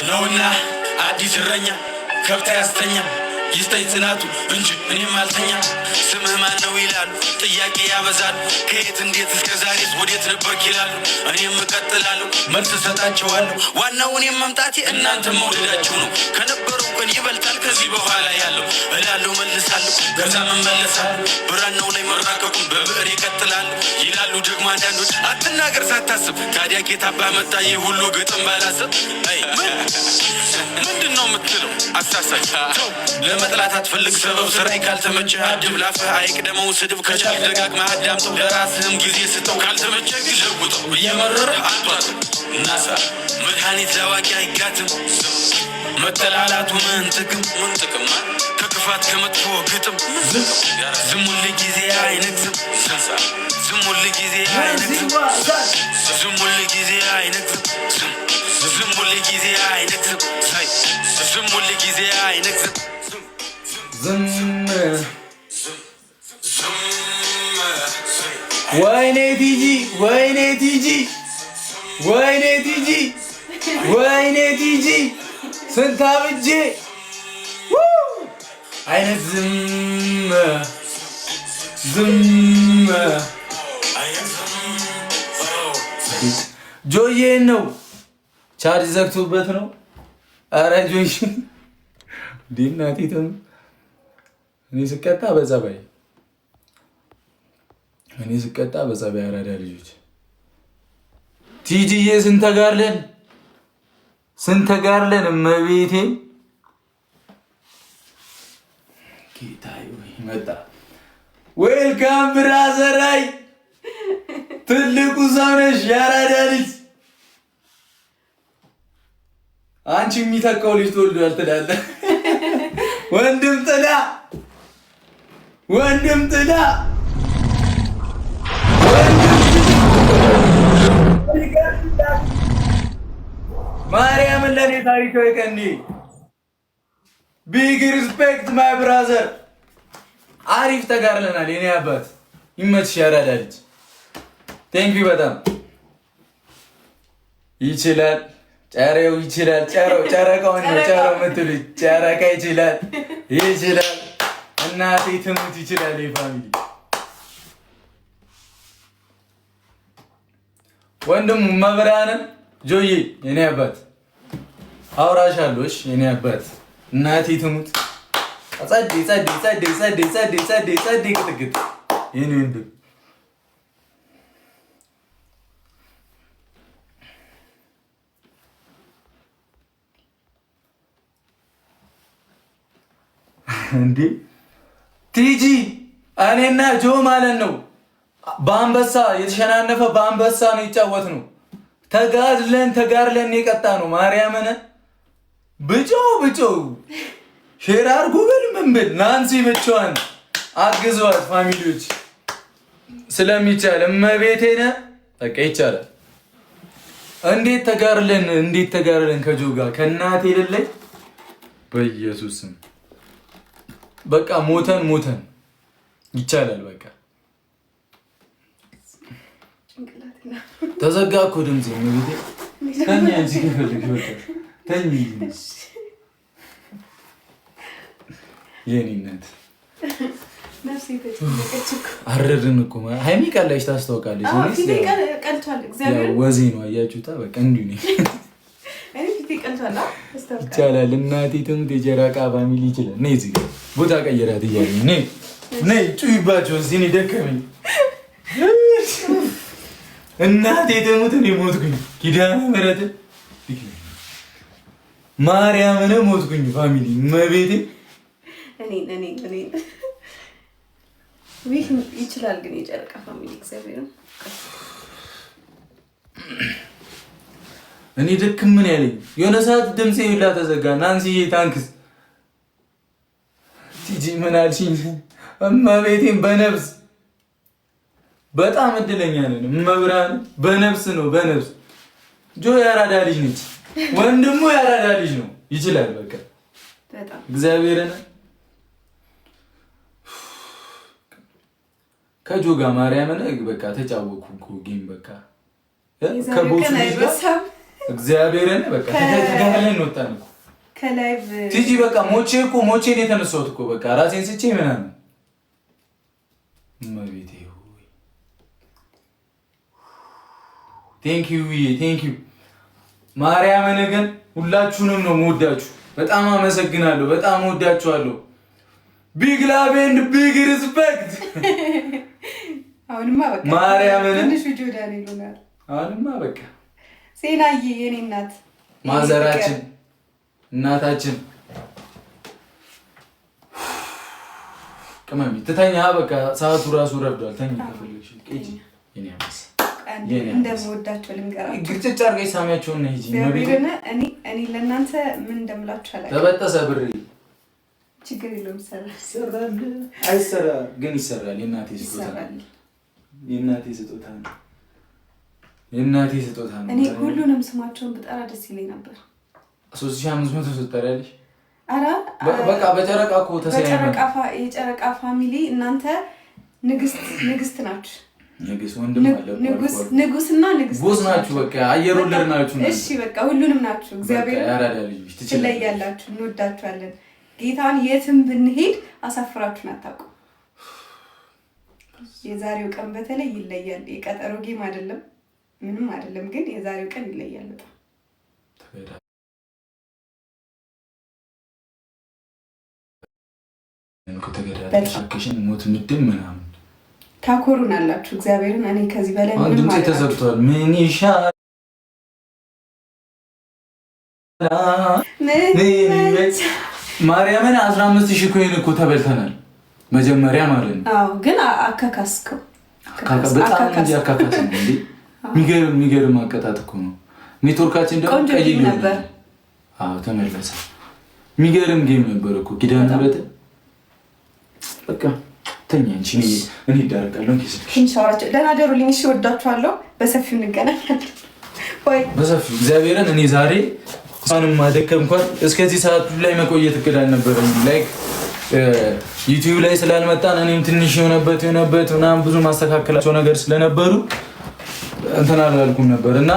ነውና አዲስ እረኛ ከብት ያስተኛ ይስጠኝ ጽናቱ እንጂ እኔም አልተኛ። ስምህ ማን ነው ይላሉ ጥያቄ ያበዛሉ። ከየት እንዴት እስከ ዛሬስ ወዴት ነበርክ ይላሉ። እኔም እቀጥላለሁ መልስ እሰጣቸዋለሁ። ዋናው እኔም መምጣቴ እናንተ መውደዳችሁ ነው። ከነበረው ቀን ይበልጣል ከዚህ በኋላ ያለው እላለሁ መልሳለሁ ከዛም እመለሳለሁ። ብራናው ላይ መራቀቁን በብዕር ይቀጥላሉ ይላሉ ደግሞ አንዳንዶች አትናገር ሳታስብ። ታዲያ ጌታባ መጣ ይህ ሁሉ ግጥም ባላስብ። ምንድን ነው የምትለው አሳሳች ለመጥላት አትፈልግ ሰበብ ስራይ ካልተመቸ አድብ ላፍህ አይቅደመው ስድብ ከቻልክ ደጋግመህ አዳምጠው። ለራስህም ጊዜ ስጠው ካልተመቸ ግለውጠው እየመረረህ አቷጠው። ናሳ መድኃኒት ለአዋቂ አይጋትም መጠላላቱ ምን ጥቅም ከክፋት ከመጥፎ ግጥም ዝም ሁል ጊዜ አይነግዝም ዝም ሁል ጊዜ አይነግዝም ዝም ሁል ጊዜ አይነግዝም ዝም ሁል ጊዜ አይነግዝም ዝም ሁል ጊዜ አይነግዝም ወይኔ ቲጂ ወይኔ ቲጂ ወይኔ ቲጂ ወይኔ ቲጂ ስንት አብጄ አይነት ዝም ጆዬ ነው ቻርጅ ዘግቶበት ነው። አረ ጆዬ ዲናቲተም እኔ ስቀጣ በጸባይ አራዳ ልጆች ቲጂዬ ስንተጋርለን እመቤቴ ጌታዬ መጣ። ዌልካም ብራዘራይ ትልቁ ሰው ነሽ ያራዳ ልጅ። አንቺ የሚተካው ልጅ ተወልዷል ትላለህ። ወንድም ጥላ ማርያምን ለኔ ታሪካዊ ቀኒ ቢግ ሪስፔክት ማይ ብራዘር። አሪፍ ተጋርለናል የኔ አባት ይመችሽ ያራዳ ልጅ። ቴንክ ዩ በጣም ይችላል ጨሬው ይችላል ጨረቃውን ነው ጨረው የምትሉኝ ጨረቃ ይችላል እናቴ ትሙት ይችላል። የፋሚሊ ወንድሙ መብራንን ጆዬ የኔ አባት አውራሻለሽ የኔ አባት እናቴ ትሙት ጸዴ ቅጥቅጥ የኔ ወንድም እንዴ ቲጂ እኔና ጆ ማለት ነው። በአንበሳ የተሸናነፈ በአንበሳ ነው ይጫወት ነው። ተጋርለን የቀጣ ነው። ማርያምን ብጮው ሼር አድርጉ ምን ብል ናንሲ ብቻዋን አግዟት ፋሚሊዎች ስለሚቻል እመቤቴነ በቃ ይቻላል። እንዴት ተጋርለን ከጆ ጋር ከእናቴ ልለይ በኢየሱስም በቃ ሞተን ይቻላል። በቃ ተዘጋ እኮ ድምጼ ነው። ተኛ እንጂ ከፈልክ በቃ ተኝ። የኔነት ነፍሴ ተጨነቀች። አረድን እኮ ሃይሚ ቀላሽ ታስተዋውቃለች። ቀልቷል እግዚአብሔር ወዜ ነው አያችሁታ። በቃ እንዲሁ ነው ይቻላል። እናቴ ትሙት የጀራቃ ፋሚሊ ይችላል። ነይ እዚህ ቦታ ቀየራት እያለኝ ነይ ጩይባቸው እዚህ እኔ ደከመኝ። እናቴ ትሙት እኔ ሞትኩኝ። ኪዳነ ምሕረት ማርያምን ሞትኩኝ። ፋሚሊ መቤቴ እኔ ይችላል ግን የጨረቃ ፋሚሊ እግዚአብሔር እኔ ደክም ምን ያለኝ የሆነ ሰዓት ድምጼ ይላ ተዘጋ። ናንሲዬ ታንክስ ቲጂ ምን አልሽኝ? እመቤቴን በነፍስ በጣም እድለኛ ነን። መብራን በነፍስ ጆ ያራዳ ልጅ ነች። ወንድሙ ያራዳ ልጅ ነው። ይችላል በቃ እግዚአብሔርን ከጆ ጋር ማርያምን በቃ ተጫወኩ እኮ ጌም በቃ ከቦስ ጋር እግዚአብሔርን በቃ ተጋለን ወጣን እኮ ከላይቭ ቲጂ በቃ ሞቼ ነው የተነሳሁት እኮ በቃ ራሴን ስቼ ምናምን ማቤቴ ሆይ ቴንክ ዩ ማርያምን ግን ሁላችሁንም ነው የምወዳችሁ። በጣም አመሰግናለሁ። በጣም ወዳችኋለሁ። ቢግ ላቭ ኤንድ ቢግ ሪስፔክት። አሁንማ በቃ ማርያምን ትንሽ ቪዲዮ ዳን ይሉናል። አሁንማ በቃ ሴናዬ የኔ እናት ማዘራችን እናታችን ቅመሚ ትተኛ በቃ ሰዓቱ ራሱ ረፍዷል። ተኛ ከፈለግሽ ቄጂ የኔ አመስ እንደምወዳቸው ልንገራችሁ። ግጭጭ አድርገሽ ሳሚያቸውን ነው እንጂ እኔ ለእናንተ ምን እንደምላችሁ አላውቅም። ተበጠሰ ብር ችግር የለውም ይሰራል። አይሰራ ግን ይሰራል። የእናቴ ስጦታ ነው። እኔ ሁሉንም ስማቸውን ብጠራ ደስ ይለኝ ነበር። 3500 ስትጠሪያለሽ? ኧረ በቃ በጨረቃ እኮ ተሰያየን። የጨረቃ ፋሚሊ እናንተ ንግስት ናችሁ። ንጉስ ወንድም አለ ንጉስና ንግስት ቦስ ናችሁ። በቃ አየር ወለድ ናችሁ። እሺ በቃ ሁሉንም ናችሁ። እግዚአብሔር ያራዳ ልጅ ትለያላችሁ። እንወዳችኋለን። ጌታን የትም ብንሄድ አሳፍራችሁን አታውቁ። የዛሬው ቀን በተለይ ይለያል። የቀጠሮ ጌም አይደለም ምንም አይደለም፣ ግን የዛሬው ቀን ይለያል በጣም ተገዳዳሽን ሞት ምድም ምናምን ታኮሩን አላችሁ። እግዚአብሔርን እኔ ከዚህ በላይ ምንም ማለት ተዘግቷል። ምን ይሻላል ማርያምን 15000 ኮይን እኮ ተበልተናል መጀመሪያ ማለት ነው። አዎ ግን አካካስከው በጣም እንጂ አካካስ ነው እንዴ! የሚገርም አቀጣጥ እኮ ነው። ኔትወርካችን ደግሞ ቀይ ነበር። አዎ ተመለሰ። የሚገርም ጌም ነበር እኮ ኪዳነ ምሕረት በቃ ተኛንቺ እኔ ይዳረቃለሁ እንሻወራቸው። ደህና ደሩልኝ። እሺ ወዳችኋለሁ። በሰፊው እንገናኛለን። ወይ በሰፊው እግዚአብሔርን እኔ ዛሬ ሳንም ማደከምኳት እስከዚህ ሰዓት ላይ መቆየት እቅድ አልነበረም። ላይክ ዩቲዩብ ላይ ስላልመጣን እኔም ትንሽ የሆነበት ምናምን ብዙ ማስተካከላቸው ነገር ስለነበሩ እንትን አላልኩም ነበር እና